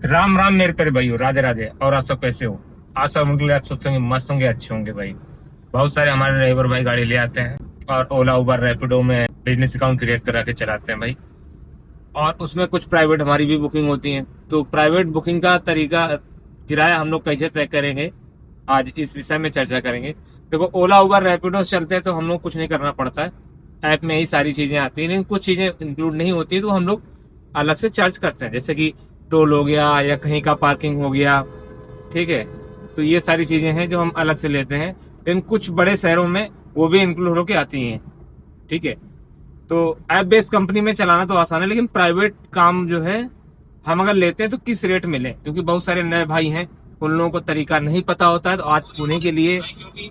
राम राम मेरे प्यारे भाइयों, राधे राधे। और आप सब कैसे हो? आज सब उनके लिए आप सोचते होंगे मस्त होंगे, अच्छे होंगे भाई। बहुत सारे हमारे ड्राइवर भाई गाड़ी ले आते हैं और ओला उबर रैपिडो में बिजनेस अकाउंट क्रिएट करा के चलाते हैं भाई। और उसमें कुछ प्राइवेट हमारी भी बुकिंग होती है। तो प्राइवेट बुकिंग का तरीका, किराया हम लोग कैसे तय करेंगे, आज इस विषय में चर्चा करेंगे। देखो, ओला उबर रैपिडो चलते हैं तो हम लोग कुछ नहीं करना पड़ता है, ऐप में ही सारी चीजें आती हैं। लेकिन कुछ चीजें इंक्लूड नहीं होती है तो हम लोग अलग से चार्ज करते हैं, जैसे कि टोल हो गया या कहीं का पार्किंग हो गया। ठीक है, तो ये सारी चीजें हैं जो हम अलग से लेते हैं। लेकिन कुछ बड़े शहरों में वो भी इंक्लूड होके आती हैं। ठीक है, तो ऐप बेस्ड कंपनी में चलाना तो आसान है, लेकिन प्राइवेट काम जो है हम अगर लेते हैं तो किस रेट में लें, क्योंकि बहुत सारे नए भाई हैं, उन लोगों को तरीका नहीं पता होता है। तो आज उन्हीं के लिए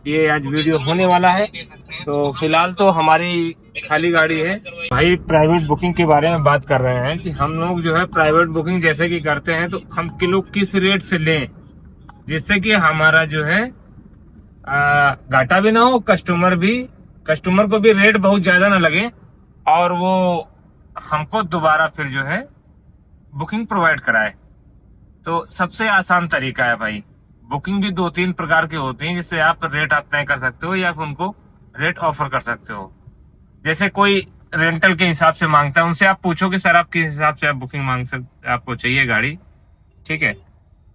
ये आज वीडियो होने वाला है। तो फिलहाल तो हमारी खाली गाड़ी है भाई। प्राइवेट बुकिंग के बारे में बात कर रहे हैं कि हम लोग जो है प्राइवेट बुकिंग जैसे कि करते हैं तो हम किलो किस रेट से लें, जिससे कि हमारा जो है घाटा भी ना हो, कस्टमर को भी रेट बहुत ज्यादा ना लगे और वो हमको दोबारा फिर जो है बुकिंग प्रोवाइड कराए। तो सबसे आसान तरीका है भाई। बुकिंग भी दो तीन प्रकार की होती है, जिससे आप रेट आप तय कर सकते हो या फिर उनको रेट ऑफर कर सकते हो। जैसे कोई रेंटल के हिसाब से मांगता है, उनसे आप पूछो कि सर आप किस हिसाब से आप बुकिंग मांग सकते, आपको चाहिए गाड़ी। ठीक है,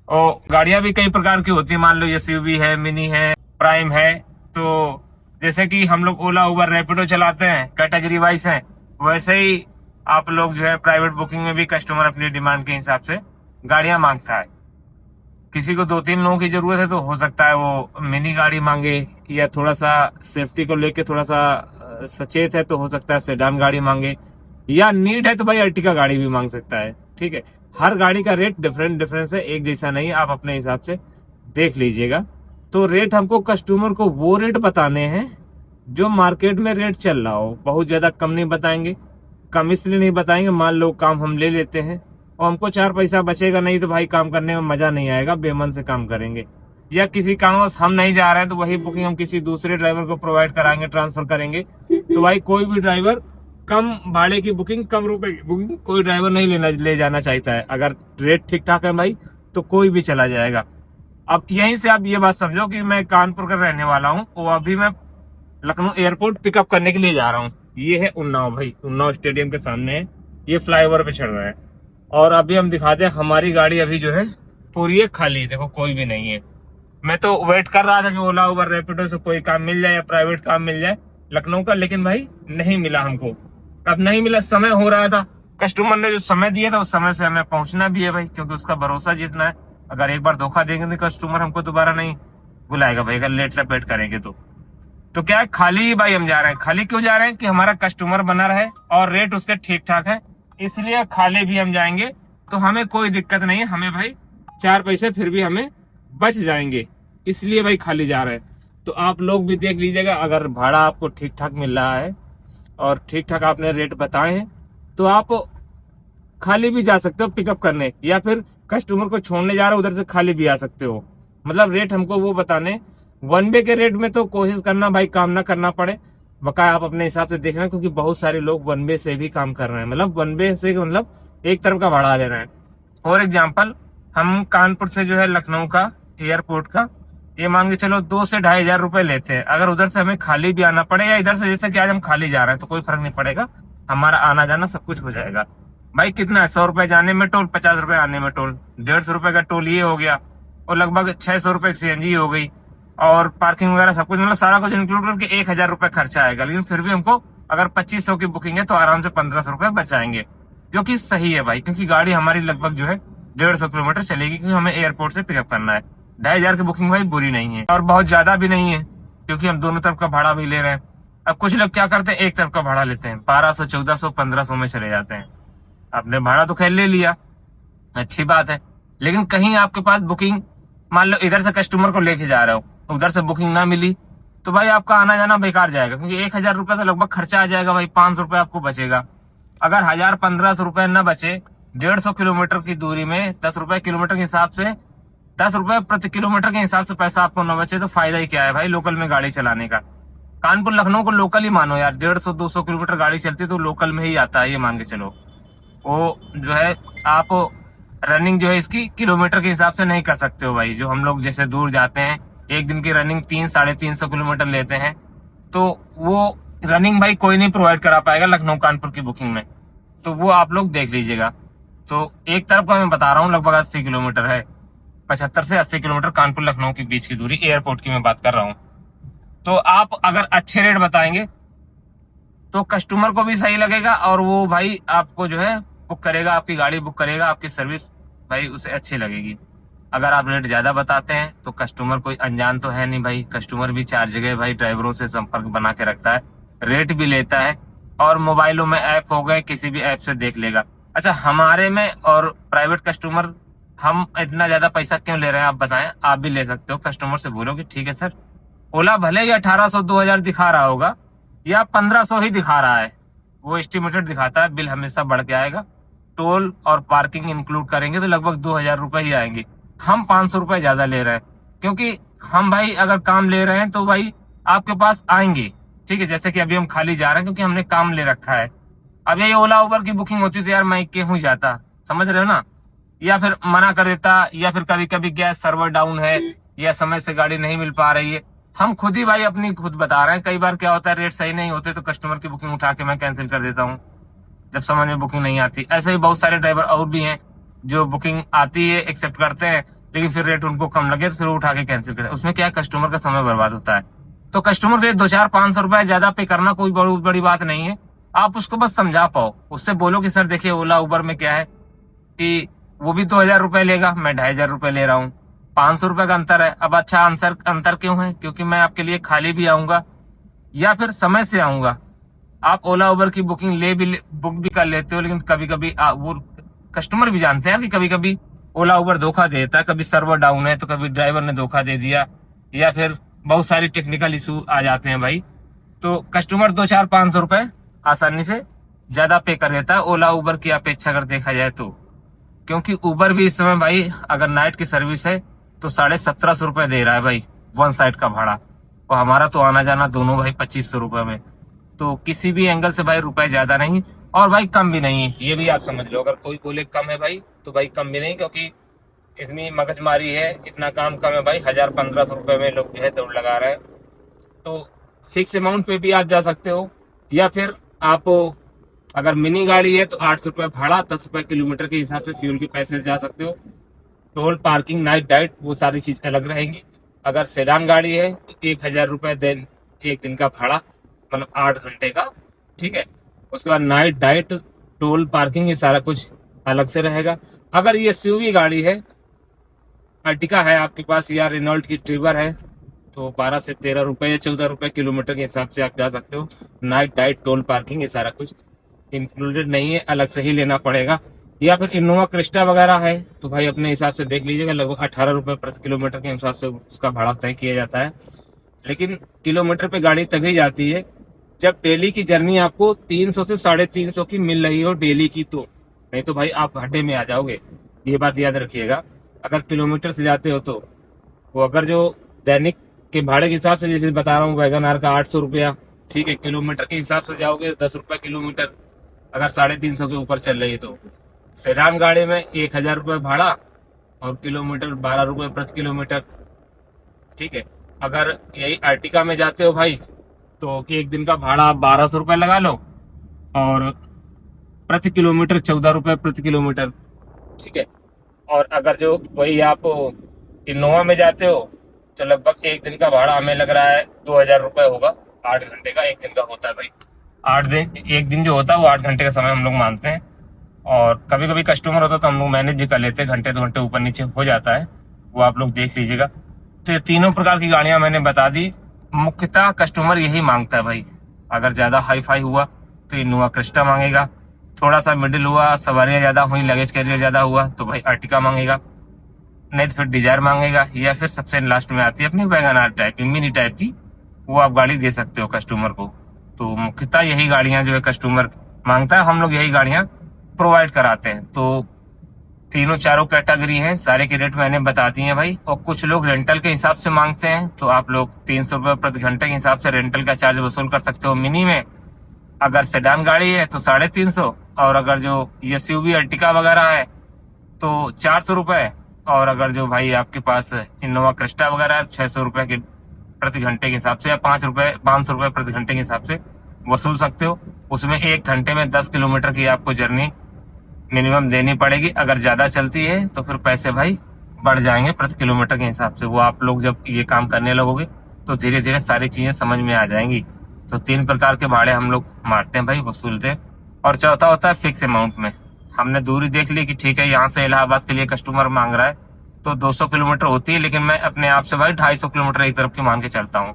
और गाड़ियां भी कई प्रकार की होती है। मान लो एसयूवी है, मिनी है, प्राइम है। तो जैसे कि हम लोग ओला उबर रैपिडो चलाते हैं, कैटेगरी वाइज है, वैसे ही आप लोग जो है प्राइवेट बुकिंग में भी कस्टमर अपनी डिमांड के हिसाब से गाड़ियां मांगता है। किसी को दो तीन लोगों की जरूरत है तो हो सकता है वो मिनी गाड़ी मांगे, या थोड़ा सा सेफ्टी को लेके थोड़ा सा सचेत है तो हो सकता है सेडान गाड़ी मांगे, या नीड है तो भाई अर्टिगा गाड़ी भी मांग सकता है। ठीक है, हर गाड़ी का रेट डिफरेंस है, एक जैसा नहीं है। आप अपने हिसाब से देख लीजिएगा। तो रेट हमको कस्टमर को वो रेट बताने हैं जो मार्केट में रेट चल रहा हो। बहुत ज्यादा कम नहीं बताएंगे। कम इसलिए नहीं बताएंगे, मान लो काम हम ले लेते हैं और हमको चार पैसा बचेगा नहीं तो भाई काम करने में मजा नहीं आएगा, बेमन से काम करेंगे। या किसी कारणवश हम नहीं जा रहे हैं तो वही बुकिंग हम किसी दूसरे ड्राइवर को प्रोवाइड कराएंगे, ट्रांसफर करेंगे। तो भाई कोई भी ड्राइवर कम भाड़े की बुकिंग, कम रुपए की बुकिंग कोई ड्राइवर नहीं ले जाना चाहता है। अगर रेट ठीक ठाक है भाई तो कोई भी चला जाएगा। अब यहीं से आप ये बात समझो कि मैं कानपुर का रहने वाला हूँ और अभी मैं लखनऊ एयरपोर्ट पिकअप करने के लिए जा रहा हूँ। ये है उन्नाव भाई, उन्नाव स्टेडियम के सामने है, ये फ्लाईओवर पे चढ़ रहा है। और अभी हम दिखाते हैं हमारी गाड़ी अभी जो है पूरी है खाली, देखो कोई भी नहीं है। मैं तो वेट कर रहा था कि ओला उबर रैपिडो से कोई काम मिल जाए या प्राइवेट काम मिल जाए लखनऊ का, लेकिन भाई नहीं मिला हमको। अब नहीं मिला, समय हो रहा था, कस्टमर ने जो समय दिया था उस समय से हमें पहुंचना भी है भाई, क्योंकि उसका भरोसा जीतना है। अगर एक बार धोखा देंगे तो कस्टमर हमको दोबारा नहीं बुलाएगा भाई, अगर लेट लपेट करेंगे तो क्या है, खाली ही भाई हम जा रहे हैं। खाली क्यों जा रहे हैं कि हमारा कस्टमर बना रहे और रेट उसके ठीक ठाक है, इसलिए खाली भी हम जाएंगे। तो हमें कोई दिक्कत नहीं है, हमें भाई चार पैसे फिर भी हमें बच जाएंगे, इसलिए भाई खाली जा रहे हैं। तो आप लोग भी देख लीजिएगा, अगर भाड़ा आपको ठीक ठाक मिल रहा है और ठीक ठाक आपने रेट बताए हैं तो आप खाली भी जा सकते हो पिकअप करने, या फिर कस्टमर को छोड़ने जा रहे हो उधर से खाली भी आ सकते हो। मतलब रेट हमको वो बताने। वन वे के रेट में तो कोशिश करना भाई काम ना करना पड़े, बकाया आप अपने हिसाब से देखना, क्योंकि बहुत सारे लोग वन वे से भी काम कर रहे हैं। मतलब वन वे से मतलब एक तरफ का भाड़ा ले रहे हैं। फॉर एग्जाम्पल, हम कानपुर से जो है लखनऊ का एयरपोर्ट का, ये मान के चलो 2 से 2,500 रुपए लेते हैं। अगर उधर से हमें खाली भी आना पड़े या इधर से, जैसे कि आज हम खाली जा रहे हैं तो कोई फर्क नहीं पड़ेगा, हमारा आना जाना सब कुछ हो जाएगा। भाई कितना है, 100 रुपए जाने में टोल, 50 रुपए आने में टोल, 150 रुपए का टोल ये हो गया, और लगभग 600 रुपए सीएनजी हो गई, और पार्किंग वगैरह सब कुछ, मतलब सारा कुछ इंक्लूड करके 1,000 रुपए खर्चा आएगा। लेकिन फिर भी हमको अगर 2500 की बुकिंग है तो आराम से 1500 रुपए बचाएंगे, जो कि सही है भाई, क्योंकि गाड़ी हमारी लगभग जो है 150 किलोमीटर चलेगी, क्योंकि हमें एयरपोर्ट से पिकअप करना है। 2,500 की बुकिंग भाई बुरी नहीं है और बहुत ज्यादा भी नहीं है, क्योंकि हम दोनों तरफ का भाड़ा भी ले रहे हैं। अब कुछ लोग क्या करते हैं, एक तरफ का भाड़ा लेते हैं, 1200, 1400, 1500 में चले जाते हैं। आपने भाड़ा तो खैर ले लिया, अच्छी बात है, लेकिन कहीं आपके पास बुकिंग, मान लो इधर से कस्टमर को लेके जा रहे हो, उधर से बुकिंग ना मिली तो भाई आपका आना जाना बेकार जाएगा, क्योंकि 1,000 रुपए तो लगभग खर्चा आ जाएगा भाई, 500 रुपए आपको बचेगा। अगर 1,000-1,500 रुपए न बचे 150 किलोमीटर की दूरी में, 10 रुपए किलोमीटर के हिसाब से, 10 रुपए प्रति किलोमीटर के हिसाब से पैसा आपको न बचे तो फायदा ही क्या है भाई लोकल में गाड़ी चलाने का। कानपुर लखनऊ को लोकल ही मानो यार, 150-200 किलोमीटर गाड़ी चलती है तो लोकल में ही आता है, ये मान के चलो। वो जो है आप रनिंग जो है इसकी किलोमीटर के हिसाब से नहीं कर सकते हो भाई। जो हम लोग जैसे दूर जाते हैं, एक दिन की रनिंग 300-350 किलोमीटर लेते हैं, तो वो रनिंग भाई कोई नहीं प्रोवाइड करा पाएगा लखनऊ कानपुर की बुकिंग में। तो वो आप लोग देख लीजिएगा। तो एक तरफ का मैं बता रहा हूँ लगभग 80 किलोमीटर है, 75 से 80 किलोमीटर कानपुर लखनऊ के बीच की दूरी, एयरपोर्ट की मैं बात कर रहा हूँ। तो आप अगर अच्छे रेट बताएंगे तो कस्टमर को भी सही लगेगा, और वो भाई आपको जो है बुक करेगा, आपकी गाड़ी बुक करेगा, आपकी सर्विस भाई उसे अच्छी लगेगी। अगर आप रेट ज्यादा बताते हैं तो कस्टमर कोई अनजान तो है नहीं भाई, कस्टमर भी 4 जगह भाई ड्राइवरों से संपर्क बना के रखता है, रेट भी लेता है, और मोबाइलों में ऐप हो गए, किसी भी ऐप से देख लेगा। अच्छा, हमारे में और प्राइवेट कस्टमर हम इतना ज्यादा पैसा क्यों ले रहे हैं आप बताएं? आप भी ले सकते हो, कस्टमर से बोलो कि ठीक है सर, ओला भले ही 1800-2000 दिखा रहा होगा या 1500 ही दिखा रहा है, वो एस्टिमेटेड दिखाता है, बिल हमेशा बढ़ के आएगा। टोल और पार्किंग इंक्लूड करेंगे तो लगभग 2000 रुपए ही आएंगे। हम 500 रुपए ज्यादा ले रहे हैं, क्योंकि हम भाई अगर काम ले रहे हैं तो भाई आपके पास आएंगे, ठीक है। जैसे कि अभी हम खाली जा रहे हैं क्योंकि हमने काम ले रखा है। अब यही ओला उबर की बुकिंग होती तो यार मैं क्यों जाता, समझ रहे हो ना, या फिर मना कर देता, या फिर कभी कभी गैस सर्वर डाउन है या समय से गाड़ी नहीं मिल पा रही है। हम खुद ही भाई अपनी खुद बता रहे हैं, कई बार क्या होता है रेट सही नहीं होते तो कस्टमर की बुकिंग उठा के मैं कैंसिल कर देता हूँ जब समझ में बुकिंग नहीं आती। ऐसे ही बहुत सारे ड्राइवर और भी हैं जो बुकिंग आती है एक्सेप्ट करते हैं, लेकिन फिर रेट उनको कम लगे तो फिर उठा के कैंसिल करते हैं। उसमें क्या कस्टमर का समय बर्बाद होता है। तो कस्टमर के लिए 2-4-500 रुपए ज्यादा पे करना कोई बड़ी बात नहीं है। आप उसको बस समझा पाओ, उससे बोलो कि सर देखिए ओला उबर में क्या है कि वो भी 2000 रुपए लेगा, मैं 2500 रुपए ले रहा हूँ, 500 रुपए का अंतर है। अब अच्छा अंतर क्यों है? क्योंकि मैं आपके लिए खाली भी आऊंगा या फिर समय से आऊंगा। आप ओला उबर की बुक भी कर लेते हो, लेकिन कभी कभी वो कस्टमर भी जानते हैं कि कभी कभी ओला उबर धोखा देता है, कभी सर्वर डाउन है तो कभी ड्राइवर ने धोखा दे दिया, या फिर बहुत सारी टेक्निकल इशू आ जाते हैं भाई। तो कस्टमर 2-4-500 रुपए आसानी से ज्यादा पे कर देता है ओला उबर की अपेक्षा अगर देखा जाए तो। क्योंकि उबर भी इस समय भाई अगर नाइट की सर्विस है तो 1750 रुपए दे रहा है भाई, वन साइड का भाड़ा, और हमारा तो आना जाना दोनों भाई 2500 रुपए में। तो किसी भी एंगल से भाई रुपए ज्यादा नहीं, और भाई कम भी नहीं है, ये भी आप समझ लो। अगर कोई बोले कम है भाई तो भाई कम भी नहीं, क्योंकि इतनी मगजमारी है, इतना काम कम है भाई, 1000-1500 रुपए में लोग जो है दौड़ लगा रहे हैं। तो फिक्स अमाउंट पे भी आप जा सकते हो, या फिर आप अगर मिनी गाड़ी है तो 800 रुपए भाड़ा, 10 रुपए किलोमीटर के हिसाब से फ्यूल के पैसे से जा सकते हो। टोल, पार्किंग, नाइट डाइट वो सारी चीज अलग रहेंगी। अगर सेडान गाड़ी है तो 1000 रुपए दिन, एक दिन का भाड़ा, मतलब 8 घंटे का, ठीक है। उसके बाद नाइट डाइट, टोल, पार्किंग, ये सारा कुछ अलग से रहेगा। अगर ये एसयूवी गाड़ी है, अर्टिका है आपके पास या रेनॉल्ट की ट्रिगर है, तो 12 से 13 रुपए या 14 रुपए किलोमीटर के हिसाब से आप जा सकते हो। नाइट डाइट, टोल, पार्किंग, ये सारा कुछ इंक्लूडेड नहीं है, अलग से ही लेना पड़ेगा। या फिर इनोवा क्रिस्टा वगैरह है तो भाई अपने हिसाब से देख लीजिएगा, लगभग 18 रुपए प्रति किलोमीटर के हिसाब से उसका भाड़ा तय किया जाता है। लेकिन किलोमीटर पे गाड़ी तभी जाती है जब डेली की जर्नी आपको 300 से 350 की मिल रही हो डेली की, तो नहीं तो भाई आप घाटे में आ जाओगे, ये बात याद रखिएगा। अगर किलोमीटर से जाते हो तो वो अगर जो दैनिक के भाड़े के हिसाब से जैसे बता रहा हूँ, वैगन आर का 800 रुपया, ठीक है। किलोमीटर के हिसाब से जाओगे 10 रुपए किलोमीटर, अगर 350 के ऊपर चल रही है तो। सेडान गाड़ी में 1000 रुपए भाड़ा और किलोमीटर 12 रुपए प्रति किलोमीटर, ठीक है। अगर यही अर्टिका में जाते हो भाई तो एक दिन का भाड़ा 1200 रुपए लगा लो, और प्रति किलोमीटर 14 रुपए प्रति किलोमीटर, ठीक है। और अगर जो वही आप इनोवा में जाते हो तो लगभग एक दिन का भाड़ा हमें लग रहा है 2000 रुपए होगा। 8 घंटे का एक दिन का होता है भाई, 8 दिन, एक दिन जो होता है वो 8 घंटे का समय हम लोग मानते हैं। और कभी कभी कस्टमर होता है तो हम लोग मैनेज भी कर लेते हैं, घंटे 2 घंटे ऊपर नीचे हो जाता है, वो आप लोग देख लीजिएगा। तो ये तीनों प्रकार की गाड़ियां मैंने बता दी। मुख्यतः कस्टमर यही मांगता है भाई। अगर ज्यादा हाई फाई हुआ तो इनोवा क्रिस्टा मांगेगा, थोड़ा सा मिडिल हुआ, सवारियां ज्यादा हुई, लगेज कैरियर ज्यादा हुआ तो भाई अर्टिका मांगेगा, नहीं तो फिर डिजायर मांगेगा, या फिर सबसे लास्ट में आती है अपनी वैगन आर टाइप की, मिनी टाइप की, वो आप गाड़ी दे सकते हो कस्टमर को। तो मुख्यतः यही गाड़ियां जो है कस्टमर मांगता है, हम लोग यही गाड़ियां प्रोवाइड कराते हैं। तो तीनों चारों कैटेगरी हैं, सारे के रेट मैंने बता दिए हैं भाई। और कुछ लोग रेंटल के हिसाब से मांगते हैं, तो आप लोग 300 रुपए प्रति घंटे के हिसाब से रेंटल का चार्ज वसूल कर सकते हो मिनी में। अगर सेडान गाड़ी है तो 350, और अगर जो एसयूवी अर्टिका वगैरह है तो 400 रुपये। और अगर जो भाई आपके पास इनोवा क्रिस्टा वगैरह है 600 रुपये के प्रति घंटे के हिसाब से, या 500 रुपये प्रति घंटे के हिसाब से वसूल सकते हो। उसमें 1 घंटे में 10 किलोमीटर की आपको जर्नी मिनिमम देनी पड़ेगी। अगर ज्यादा चलती है तो फिर पैसे भाई बढ़ जाएंगे प्रति किलोमीटर के हिसाब से। वो आप लोग जब ये काम करने लगोगे तो धीरे धीरे सारी चीजें समझ में आ जाएंगी। तो 3 प्रकार के भाड़े हम लोग मारते हैं भाई, वसूलते हैं। और चौथा होता है फिक्स अमाउंट में। हमने दूरी देख ली कि ठीक है यहाँ से इलाहाबाद के लिए कस्टमर मांग रहा है तो 200 किलोमीटर होती है, लेकिन मैं अपने आप से भाई 250 किलोमीटर एक तरफ की मान के चलता हूँ।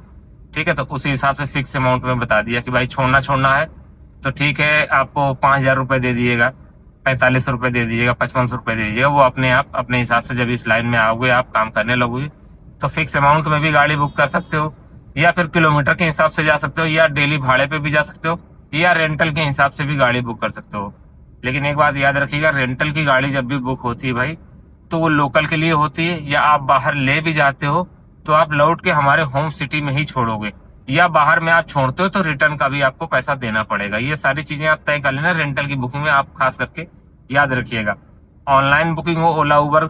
ठीक है, तो उसी हिसाब से फिक्स अमाउंट में बता दिया कि भाई छोड़ना है तो ठीक है, आपको 5,000 रुपये दे दिएगा, 45 रुपये दे दीजिएगा, 55 रुपये दे दीजिएगा। वो अपने आप अपने हिसाब से जब इस लाइन में आओगे, आप काम करने लगोगे तो फिक्स अमाउंट में भी गाड़ी बुक कर सकते हो, या फिर किलोमीटर के हिसाब से जा सकते हो, या डेली भाड़े पे भी जा सकते हो, या रेंटल के हिसाब से भी गाड़ी बुक कर सकते हो। लेकिन एक बात याद रखिएगा, रेंटल की गाड़ी जब भी बुक होती है भाई तो वो लोकल के लिए होती है, या आप बाहर ले भी जाते हो तो आप लौट के हमारे होम सिटी में ही छोड़ोगे, या बाहर में आप छोड़ते हो तो रिटर्न का भी आपको पैसा देना पड़ेगा। ये सारी चीजें आप तय कर लेना रेंटल की बुकिंग में, आप खास करके याद रखिएगा। ऑनलाइन बुकिंग हो, ओला उबर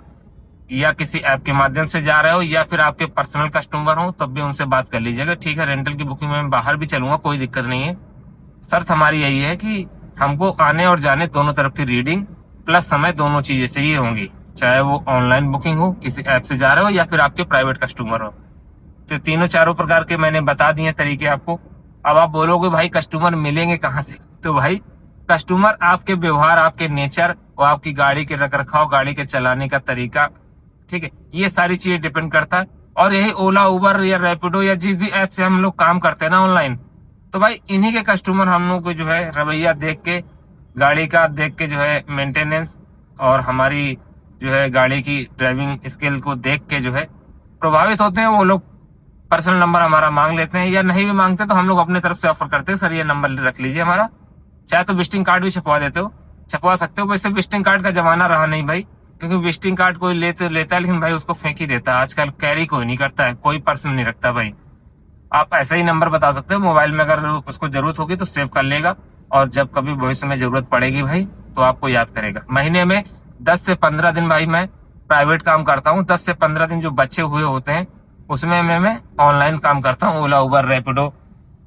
या किसी ऐप के माध्यम से जा रहे हो, या फिर आपके पर्सनल कस्टमर हो, तब भी उनसे बात कर लीजिएगा। ठीक है, रेंटल की बुकिंग में मैं बाहर भी चलूंगा, कोई दिक्कत नहीं है। शर्त हमारी यही है कि हमको आने और जाने दोनों तरफ की रीडिंग प्लस समय दोनों चीजें चाहिए होंगी, चाहे वो ऑनलाइन बुकिंग हो, किसी ऐप से जा रहे हो, या फिर आपके प्राइवेट कस्टमर हो। तो तीनों चारों प्रकार के मैंने बता दिए तरीके आपको। अब आप बोलोगे भाई कस्टमर मिलेंगे कहाँ से? तो भाई कस्टमर आपके व्यवहार, आपके नेचर और आपकी गाड़ी के रखरखाव, गाड़ी के चलाने का तरीका, ठीक है, ये सारी चीजें डिपेंड करता है। और यही ओला उबर या रैपिडो या जिस भी ऐप से हम लोग काम करते हैं ना ऑनलाइन, तो भाई इन्हीं के कस्टमर हम लोग को जो है रवैया देख के, गाड़ी का देख के जो है मेंटेनेंस और हमारी जो है गाड़ी की ड्राइविंग स्किल को देख के जो है प्रभावित होते हैं। वो लोग पर्सनल नंबर हमारा मांग लेते हैं, या नहीं भी मांगते तो हम लोग अपने तरफ से ऑफर करते हैं, सर ये नंबर रख लीजिए हमारा, चाहे तो विजिटिंग कार्ड भी छपवा देते हो, छपवा सकते हो। वैसे विजिटिंग कार्ड का जमाना रहा नहीं भाई, क्योंकि विजिटिंग कार्ड कोई लेता है लेकिन भाई उसको फेंक ही देता है। आजकल कैरी कोई नहीं करता है, कोई पर्सन नहीं रखता भाई। आप ऐसा ही नंबर बता सकते हो मोबाइल में, अगर उसको जरूरत होगी तो सेव कर लेगा, और जब कभी भविष्य में जरूरत पड़ेगी भाई तो आपको याद करेगा। महीने में 10 से 15 दिन भाई मैं प्राइवेट काम करता हूँ। 10 से 15 दिन जो बचे हुए होते हैं उसमें मैं ऑनलाइन काम करता हूँ। ओला उबर रैपिडो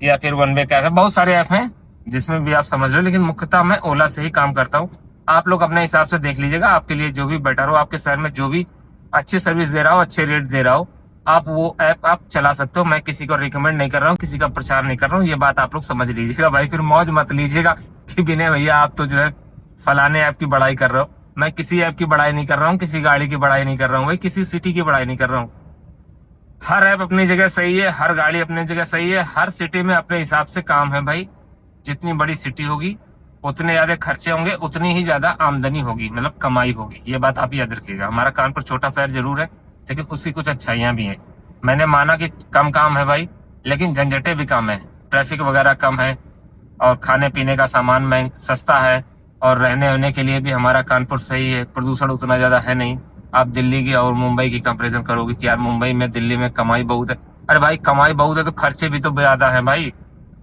या फिर वन वे कैब है, बहुत सारे ऐप हैं जिसमें भी आप समझ लो, लेकिन मुख्यतः मैं ओला से ही काम करता हूँ। आप लोग अपने हिसाब से देख लीजिएगा, आपके लिए जो भी बेटर हो, आपके शहर में जो भी अच्छी सर्विस दे रहा हो, अच्छे रेट दे रहा हो, आप वो ऐप आप चला सकते हो। मैं किसी को रिकमेंड नहीं कर रहा हूँ, किसी का प्रचार नहीं कर रहा हूँ, ये बात आप लोग समझ लीजिएगा भाई। फिर मौज मत लीजिएगा कि विनय भैया आप तो जो है फलाने ऐप की बड़ाई कर रहे हो। मैं किसी ऐप की बड़ाई नहीं कर रहा हूँ, किसी गाड़ी की बड़ाई नहीं कर रहा हूँ भाई, किसी सिटी की बड़ाई नहीं कर रहा हूँ। हर ऐप अपनी जगह सही है, हर गाड़ी अपनी जगह सही है, हर सिटी में अपने हिसाब से काम है भाई। जितनी बड़ी सिटी होगी उतने ज्यादा खर्चे होंगे, उतनी ही ज्यादा आमदनी होगी, मतलब कमाई होगी। ये बात आप याद रखिएगा। हमारा कानपुर छोटा शहर जरूर है, लेकिन उसकी कुछ अच्छाइयां भी हैं। मैंने माना कि कम काम है भाई, लेकिन झंझटें भी कम है, ट्रैफिक वगैरह कम है, और खाने पीने का सामान महंगा सस्ता है, और रहने होने के लिए भी हमारा कानपुर सही है। प्रदूषण उतना ज्यादा है नहीं। आप दिल्ली की और मुंबई की कंपैरिजन करोगे कि यार मुंबई में दिल्ली में कमाई बहुत है, अरे भाई कमाई बहुत है तो खर्चे भी तो ज्यादा है भाई।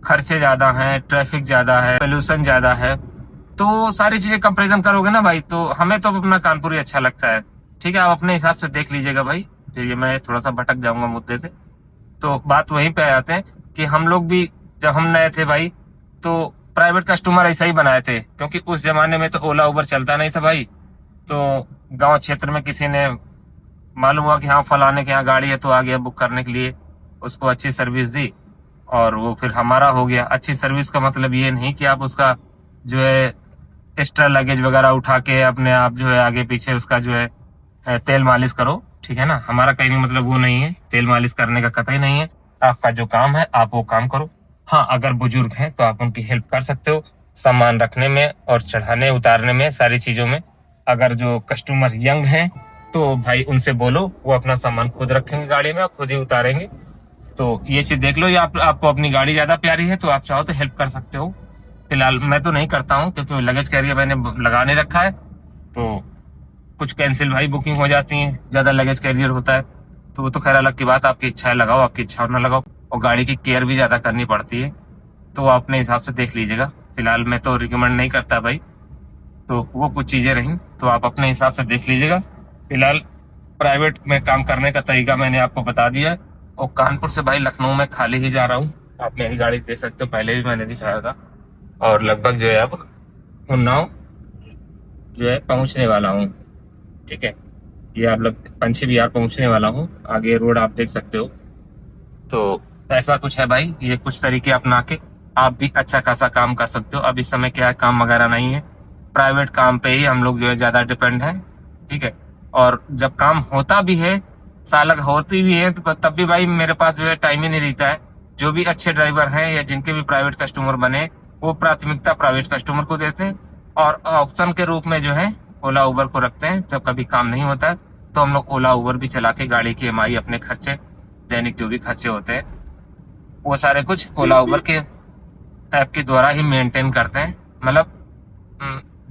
खर्चे ज्यादा हैं, ट्रैफिक ज्यादा है, पोल्यूशन ज्यादा है, तो सारी चीजें कंपैरिजन करोगे ना भाई, तो हमें तो अपना कानपुर ही अच्छा लगता है। ठीक है, आप अपने हिसाब से देख लीजिएगा भाई। तो ये मैं थोड़ा सा भटक जाऊंगा मुद्दे से, तो बात वहीं पे आते हैं कि हम लोग भी जब हम नए थे भाई तो प्राइवेट कस्टमर ऐसा ही बनाए थे, क्योंकि उस जमाने में तो ओला उबर चलता नहीं था भाई। तो गांव क्षेत्र में किसी ने मालूम हुआ कि हाँ फलाने के यहाँ गाड़ी है, तो आ गया बुक करने के लिए, उसको अच्छी सर्विस दी और वो फिर हमारा हो गया। अच्छी सर्विस का मतलब ये नहीं कि आप उसका जो है एक्स्ट्रा लगेज वगैरह उठा के अपने आप जो है आगे पीछे उसका जो है तेल मालिश करो, ठीक है ना। हमारा कहीं मतलब वो नहीं है, तेल मालिश करने का कतई नहीं है। आपका जो काम है आप वो काम करो। हाँ, अगर बुजुर्ग हैं तो आप उनकी हेल्प कर सकते हो, सामान रखने में और चढ़ाने उतारने में, सारी चीजों में। अगर जो कस्टमर यंग हैं तो भाई उनसे बोलो, वो अपना सामान खुद रखेंगे गाड़ी में और खुद ही उतारेंगे। तो ये चीज देख लो, या आपको अपनी गाड़ी ज्यादा प्यारी है तो आप चाहो तो हेल्प कर सकते हो। फिलहाल मैं तो नहीं करता हूँ, क्योंकि लगेज कैरियर मैंने लगाने रखा है, तो कुछ कैंसिल भाई बुकिंग हो जाती है, ज्यादा लगेज कैरियर होता है, तो वो तो खैर अलग की बात। आपकी इच्छा है लगाओ, आपकी इच्छा ना लगाओ, और गाड़ी की केयर भी ज्यादा करनी पड़ती है, तो आप अपने हिसाब से देख लीजिएगा। फिलहाल मैं तो रिकमेंड नहीं करता भाई। तो वो कुछ चीजें रहीं, तो आप अपने हिसाब से देख लीजिएगा। फिलहाल प्राइवेट में काम करने का तरीका मैंने आपको बता दिया है। और कानपुर से भाई लखनऊ में खाली ही जा रहा हूँ। आप मेरी गाड़ी देख सकते हो, पहले भी मैंने दिखाया था। और लगभग जो है अब उन्नाव जो है पहुंचने वाला हूँ। ठीक है, ये आप लोग पंछी विहार पहुंचने वाला हूँ। आगे रोड आप देख सकते हो। तो ऐसा कुछ है भाई, ये कुछ तरीके अपना के आप भी अच्छा खासा काम कर सकते हो। अब इस समय क्या है, काम वगैरह नहीं है, प्राइवेट काम पे ही हम लोग जो है ज्यादा डिपेंड है। ठीक है, और जब काम होता भी है, सालक होती भी है, तो तब भी भाई मेरे पास जो है टाइम ही नहीं रहता है। जो भी अच्छे ड्राइवर हैं या जिनके भी प्राइवेट कस्टमर बने, वो प्राथमिकता प्राइवेट कस्टमर को देते हैं और ऑप्शन के रूप में जो है ओला उबर को रखते हैं। जब कभी काम नहीं होता है तो हम लोग ओला उबर भी चला के गाड़ी की EMI, अपने खर्चे, दैनिक जो भी खर्चे होते हैं, वो सारे कुछ ओला उबर के ऐप के द्वारा ही मेंटेन करते हैं। मतलब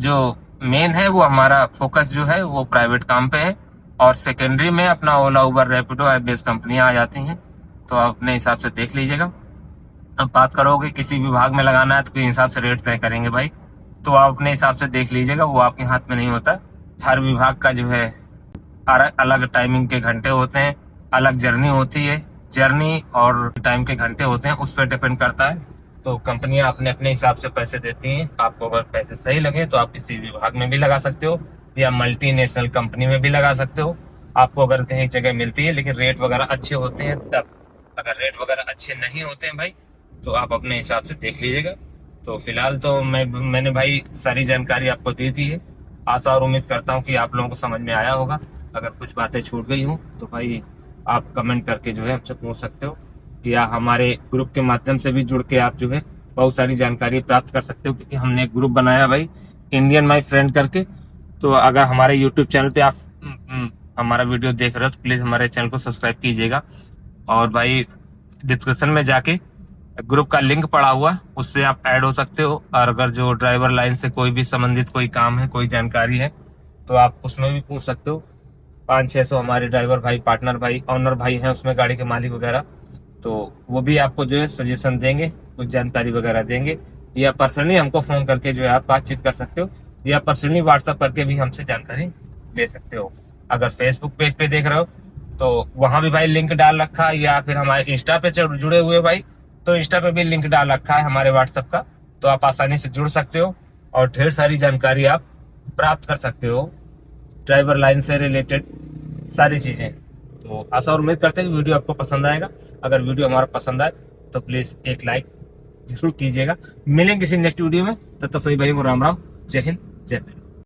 जो मेन है वो हमारा फोकस जो है वो प्राइवेट काम पे है, और सेकेंडरी में अपना ओला उबर रैपिडो ऐप बेस्ड कंपनियां आ जाती हैं। तो आप अपने हिसाब से देख लीजिएगा। अब बात करोगे किसी विभाग में लगाना है तो किस हिसाब से रेट तय करेंगे भाई, तो आप अपने हिसाब से देख लीजिएगा, वो आपके हाथ में नहीं होता। हर विभाग का जो है अलग टाइमिंग के घंटे होते हैं, अलग जर्नी होती है, जर्नी और टाइम के घंटे होते हैं, उस पर डिपेंड करता है। तो कंपनियां अपने अपने हिसाब से पैसे देती हैं। आपको अगर पैसे सही लगे तो आप किसी विभाग में भी लगा सकते हो या मल्टीनेशनल कंपनी में भी लगा सकते हो। आपको अगर कहीं जगह मिलती है लेकिन रेट वगैरह अच्छे होते हैं तब। अगर रेट वगैरह अच्छे नहीं होते हैं भाई तो आप अपने हिसाब से देख लीजिएगा। तो फिलहाल तो मैंने भाई सारी जानकारी आपको दे दी है। आशा और उम्मीद करता हूँ कि आप लोगों को समझ में आया होगा। अगर कुछ बातें छूट गई हो तो भाई आप कमेंट करके जो है हमसे पूछ सकते हो, या हमारे ग्रुप के माध्यम से भी जुड़ के आप जो है बहुत सारी जानकारी प्राप्त कर सकते हो, क्योंकि हमने एक ग्रुप बनाया भाई, इंडियन माई फ्रेंड करके। तो अगर हमारे यूट्यूब चैनल पे आप हमारा वीडियो देख रहे हो तो प्लीज हमारे चैनल को सब्सक्राइब कीजिएगा। और भाई डिस्क्रिप्शन में जाके ग्रुप का लिंक पड़ा हुआ, उससे आप ऐड हो सकते हो। और अगर जो ड्राइवर लाइन से कोई भी संबंधित कोई काम है, कोई जानकारी है, तो आप उसमें भी पूछ सकते हो। 500-600 हमारे ड्राइवर भाई, पार्टनर भाई, ऑनर भाई हैं उसमें, गाड़ी के मालिक वगैरह, तो वो भी आपको जो है सजेशन देंगे, कुछ जानकारी वगैरह देंगे। या पर्सनली हमको फोन करके जो है आप बातचीत कर सकते हो, या पर्सनली व्हाट्सएप करके भी हमसे जानकारी ले सकते हो। अगर फेसबुक पेज पे देख रहे हो तो वहां भी भाई लिंक डाल रखा है, या फिर हमारे इंस्टा पे जुड़े हुए भाई तो इंस्टा पे भी लिंक डाल रखा है हमारे व्हाट्सएप का, तो आप आसानी से जुड़ सकते हो और ढेर सारी जानकारी आप प्राप्त कर सकते हो, ड्राइवर लाइन से रिलेटेड सारी चीजें। तो आशा और उम्मीद करते हैं कि वीडियो आपको पसंद आएगा। अगर वीडियो हमारा पसंद आए तो प्लीज एक लाइक जरूर कीजिएगा। मिलेंगे किसी नेक्स्ट वीडियो में, तब तक सभी भाई को राम राम, जय हिंद, जय भारत।